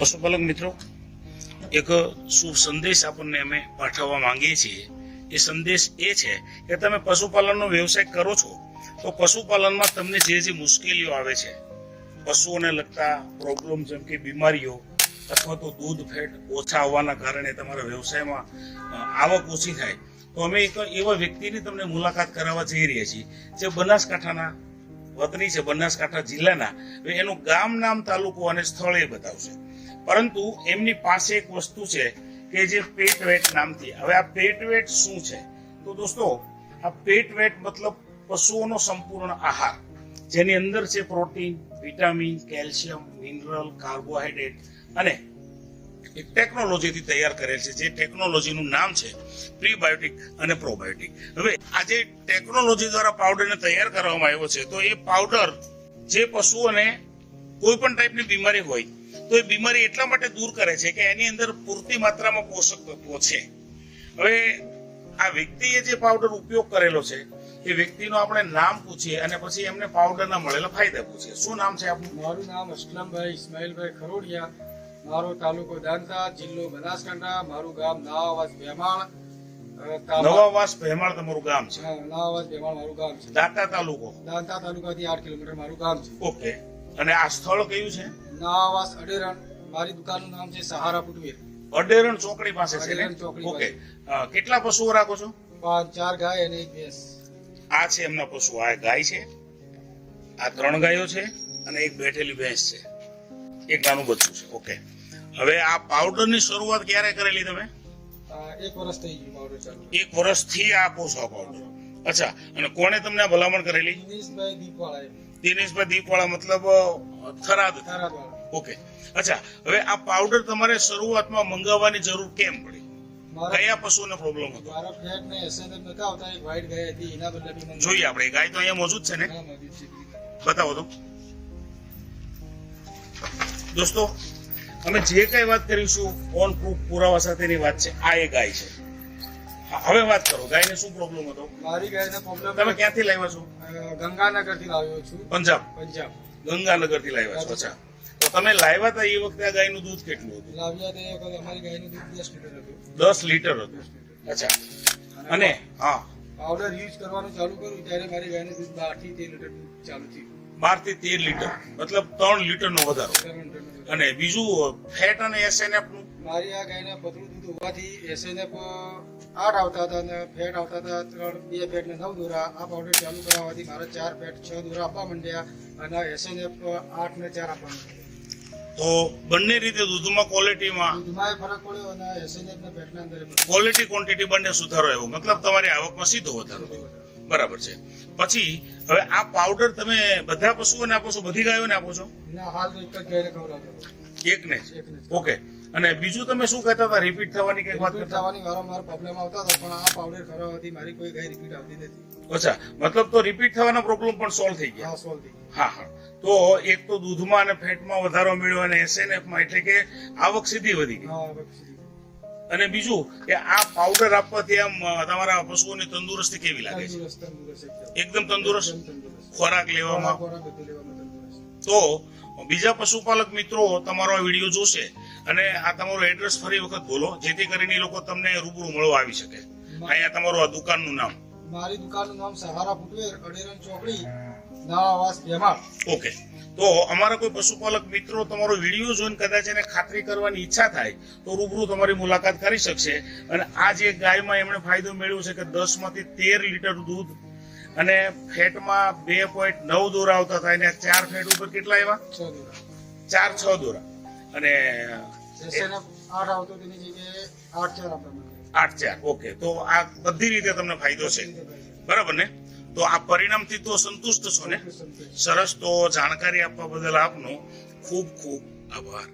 પશુપાલક મિત્રો, એક શુભ સંદેશ આપણને અમે પાઠવવા માંગીએ છીએ. એ સંદેશ એ છે કે તમે પશુપાલનનો વ્યવસાય કરો છો તો પશુપાલનમાં તમને જે મુશ્કેલીઓ આવે છે, પશુઓને લગતા પ્રોબ્લેમ જેમ કે બીમારીઓ અથવા તો દૂધ ફેટ ઓછા આવવાના કારણે તમારા વ્યવસાયમાં આવક ઓછી થાય, તો અમે એક એવા વ્યક્તિની તમને મુલાકાત કરાવવા જઈ રહ્યા છીએ જે બનાસકાંઠાના વતની છે, બનાસકાંઠા જિલ્લાના. એનું ગામ નામ, તાલુકો અને સ્થળ એ બતાવશે. પરંતુ એમની પાસે એક વસ્તુ છે કે જે પેટવેટ નામથી. હવે આ પેટવેટ શું છે? તો દોસ્તો, આ પેટવેટ મતલબ પશુઓનો સંપૂર્ણ આહાર, જેની અંદર છે protein, vitamin, calcium, mineral, carbohydrate અને એક ટેકનોલોજીથી તૈયાર કરેલ છે. જે ટેકનોલોજીનું નામ છે પ્રીબાયોટિક અને પ્રોબાયોટિક. હવે આ જે ટેકનોલોજી દ્વારા પાવડરને તૈયાર કરવામાં આવ્યો છે, તો એ પાવડર જે પશુઓને કોઈ પણ ટાઈપની બીમારી હોય તો એ બીમારી એટલા માટે દૂર કરે છે કે એની અંદર પૂરતી માત્રામાં પોષક તત્વો છે. હવે આ વ્યક્તિએ જે પાવડર ઉપયોગ કરેલો છે એ વ્યક્તિનું આપણે નામ પૂછીએ અને પછી એમને પાવડરના મળેલા ફાયદા પૂછીએ. શું નામ છે આપનું? મારું નામ અસલમભાઈ ઇસ્માઇલભાઈ ખરોડિયા. મારો તાલુકો દાંતા, જિલ્લો બનાસકાંઠા. મારું ગામ નવાવાસ ભેમાળ. નવાવાસ ભેમાળ તમારું ગામ છે? નવાવાસ ભેમાળ મારું ગામ છે. દાંતા તાલુકો? દાંતા તાલુકાથી 8 કિલોમીટર મારું ગામ છે. ઓકે. અને આ સ્થળ કયું છે? નવાવાસ અડેરણ. મારી દુકાનનું નામ છે સહારા ફૂટવેર. અડેરણ ચોકડી પાસે છે ને? અડેરણ ચોકડી ઓકે. કેટલા પશુઓ રાખો છો? 4 ગાય અને 1 ભેંસ. આ છે એમના પશુ. આ ગાય છે, આ 3 ગાયો છે અને એક બેઠેલી ભેંસ છે, એક નાનું બચ્ચું છે. ઓકે. હવે આ પાવડરની શરૂઆત ક્યારે કરેલી તમે? 1 વર્ષ થઈ ગયું પાવડર ચાલુ. 1 વર્ષથી આપો છો આ પાવડર? અચ્છા. અને કોણે તમને આ ભલામણ કરેલી? દિનેશભાઈ દીપવાળા. દિનેશભાઈ દીપવાળા મતલબ થરાદ? થરાદવાળા. ઓકે. અચ્છા. હવે આ પાવડર તમારે શરૂઆતમાં મંગાવવાની જરૂર કેમ પડી? કયા પશુનો પ્રોબ્લેમ હતો? મારા ફ્લેટ ને એસએનએમ નતા આવતા, એક વ્હાઈટ ગાય હતી, એના બદલે મેં જોઈએ આપણે. ગાય તો અહીંયા મોજૂદ છે ને? બતાવો તો દોસ્તો. અમે જે કઈ વાત કરીશું ઓન પ્રૂફ પુરાવા સાથેની વાત છે. આ એ ગાય છે. હવે વાત કરો, ગાયને શું પ્રોબ્લેમ હતો? મારી ગાયને પ્રોબ્લેમ. તમે ક્યાંથી લાવ્યા છો? ગંગાનગર થી લાવ્યો છું. પંજાબ? પંજાબ ગંગાનગર થી લાવ્યા છો. અચ્છા. તો તમે લાવ્યા હતા એ વખતે આ ગાયનું દૂધ કેટલું હતું? લાવ્યા તે વખતે અમારી ગાયનું દૂધ 10 લીટર હતું. 10 લીટર હતું. અચ્છા. અને હા, પાવડર યુઝ કરવાનું ચાલુ કર્યું ત્યારે મારી ગાયનું દૂધ 12 થી 13 લીટર ચાલુ થયું. 12 થી 13 લીટર મતલબ 3 લીટરનો વધારો. અને બીજું ફેટ અને એસએનએફ નું? મારી આ ગાયને પતળું દૂધ હોવાથી એસએનએફ 8 આવતા હતા અને ફેટ આવતા હતા 2 ફેટ ને 9 દોરા. આ પાવડર ચાલુ કરાવવાથી મારા 4 ફેટ 6 દોરા આપવા માંડ્યા અને એસએનએફ 8 ને 4 આપવા માંડ્યા. તો બંને રીતે દૂધમાં ક્વોલિટીમાં દૂધમાં ફરક પડ્યો અને એસએનએફ ને ફેટના અંદર ક્વોલિટી ક્વોન્ટિટી બંને સુધારો આવ્યો. મતલબ તમારી આવકમાં સીધો વધારો થયો. બરાબર છે. પછી હવે આ પાવડર તમે બધા પશુઓને આપો છો? બધી ગાયોને આપો છો? ના, હાલ એક જ ગાયને ખવડાવતો. એકને જ? ઓકે. અને બીજું તમે શું કહેતા હતા? રિપીટ થવાની કઈ વાત રિપીટ કરતા? થવાની વારંવાર પ્રોબ્લેમ આવતા હતા, પણ આ પાવડર ખવડાવવાથી મારી કોઈ ગાય રિપીટ આવતી નથી. અચ્છા. મતલબ તો રિપીટ થવાના પ્રોબ્લેમ પણ સોલ્વ થઈ ગયા? હા, સોલ્વ થઈ ગઈ. હા હા. તો એક તો દૂધમાં અને ફેટમાં વધારો મળ્યો અને એસએનએફમાં, એટલે કે આવક સીધી વધી ગઈ. હા, હવે અને બીજું કે આ પાવડર આપવાથી આમ તમારા પશુઓની તંદુરસ્તી કેવી લાગે છે? તંદુરસ્ત એકદમ તંદુરસ્ત? ખોરાક લેવામાં? ખોરાક બધું લેવામાં તંદુરસ્ત. તો બીજા પશુપાલક મિત્રો તમારો આ વિડીયો જોશે અને આ તમારું એડ્રેસ ફરી વખત બોલો, જેથી કરીને એ લોકો તમને રૂબરૂ મળવા આવી શકે. અહીંયા તમારું આ દુકાનનું નામ? મારી દુકાનનું નામ સહારા ફૂટવેર, અડેરણ ચોકડી, નવાવાસ ભેમાળ. ઓકે. તો અમારા કોઈ પશુપાલક મિત્રો તમારો વિડીયો જોઈને કદાચ એને ખાતરી કરવાની ઈચ્છા થાય તો રૂબરૂ તમારી મુલાકાત કરી શકશે. અને આ જે ગાયમાં એમણે ફાયદો મેળવ્યો છે કે 10 માંથી 13 લીટર દૂધ અને ફેટમાં 2.9 દોરા આવતા હતા, અને 4 ફેટ ઉપર કેટલા આવ્યા? 4-6 દોરા. અને એસએનએફ 8 આવતો તેની જગ્યાએ 8-4 આપવા માંગે. 8-4. ઓકે. તો આ બધી રીતે તમને ફાયદો છે, બરાબર ને? તો આ પરિણામથી તો સંતુષ્ટ છો ને? સરસ. તો જાણકારી આપવા બદલ આપનો ખૂબ ખૂબ આભાર.